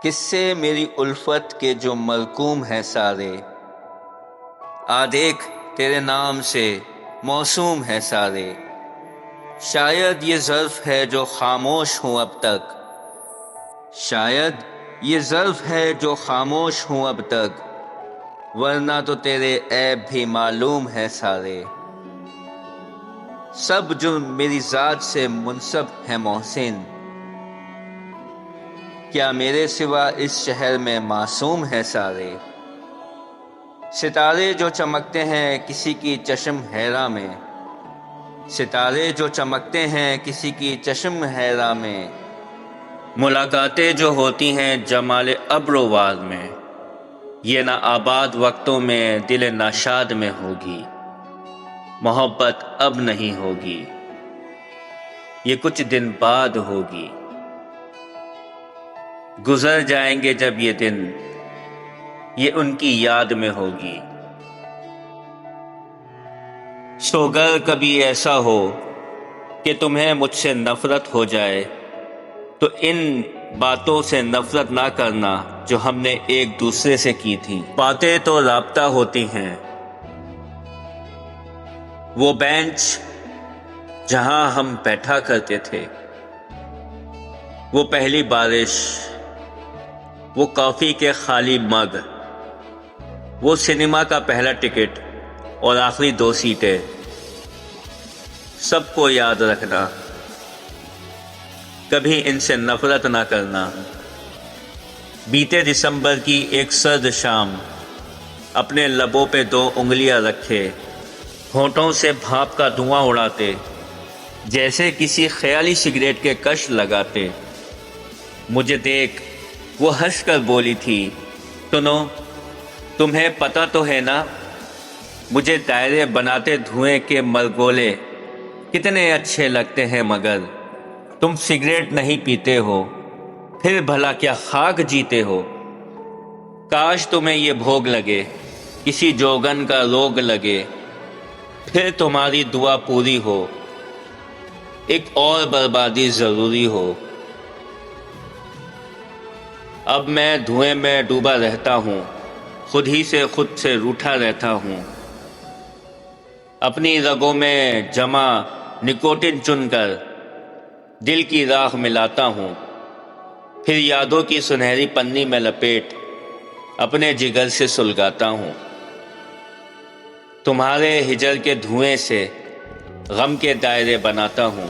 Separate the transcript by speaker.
Speaker 1: کس سے میری الفت کے جو ملکوم ہے سارے، آ دیکھ تیرے نام سے موسوم ہے سارے۔ شاید یہ ظرف ہے جو خاموش ہوں اب تک، شاید یہ ظرف ہے جو خاموش ہوں اب تک، ورنہ تو تیرے عیب بھی معلوم ہے سارے۔ سب جرم میری ذات سے منسب ہے محسن، کیا میرے سوا اس شہر میں معصوم ہے سارے۔ ستارے جو چمکتے ہیں کسی کی چشم حیرا میں، ستارے جو چمکتے ہیں کسی کی چشم حیرا میں، ملاقاتیں جو ہوتی ہیں جمال ابر و وار میں، یہ نہ آباد وقتوں میں دل ناشاد میں ہوگی، محبت اب نہیں ہوگی، یہ کچھ دن بعد ہوگی۔ گزر جائیں گے جب یہ دن، یہ ان کی یاد میں ہوگی۔ سوگر کبھی ایسا ہو کہ تمہیں مجھ سے نفرت ہو جائے، تو ان باتوں سے نفرت نہ کرنا جو ہم نے ایک دوسرے سے کی تھی۔ باتیں تو رابطہ ہوتی ہیں، وہ بینچ جہاں ہم بیٹھا کرتے تھے، وہ پہلی بارش، وہ کافی کے خالی مگ، وہ سنیما کا پہلا ٹکٹ اور آخری 2 سیٹیں، سب کو یاد رکھنا، کبھی ان سے نفرت نہ کرنا۔ بیتے دسمبر کی ایک سرد شام، اپنے لبوں پہ 2 انگلیاں رکھے، ہونٹوں سے بھاپ کا دھواں اڑاتے، جیسے کسی خیالی سگریٹ کے کش لگاتے۔ مجھے دیکھ وہ ہنس کر بولی تھی، سنو تمہیں پتہ تو ہے نا، مجھے دائرے بناتے دھوئیں کے مرگولے کتنے اچھے لگتے ہیں، مگر تم سگریٹ نہیں پیتے ہو، پھر بھلا کیا خاک جیتے ہو۔ کاش تمہیں یہ بھوگ لگے، کسی جوگن کا روگ لگے، پھر تمہاری دعا پوری ہو، ایک اور بربادی ضروری ہو۔ اب میں دھوئیں میں ڈوبا رہتا ہوں، خود ہی سے خود سے روٹھا رہتا ہوں، اپنی رگوں میں جمع نکوٹن چن کر دل کی راکھ ملاتا ہوں، پھر یادوں کی سنہری پنی میں لپیٹ اپنے جگر سے سلگاتا ہوں۔ تمہارے ہجر کے دھوئیں سے غم کے دائرے بناتا ہوں۔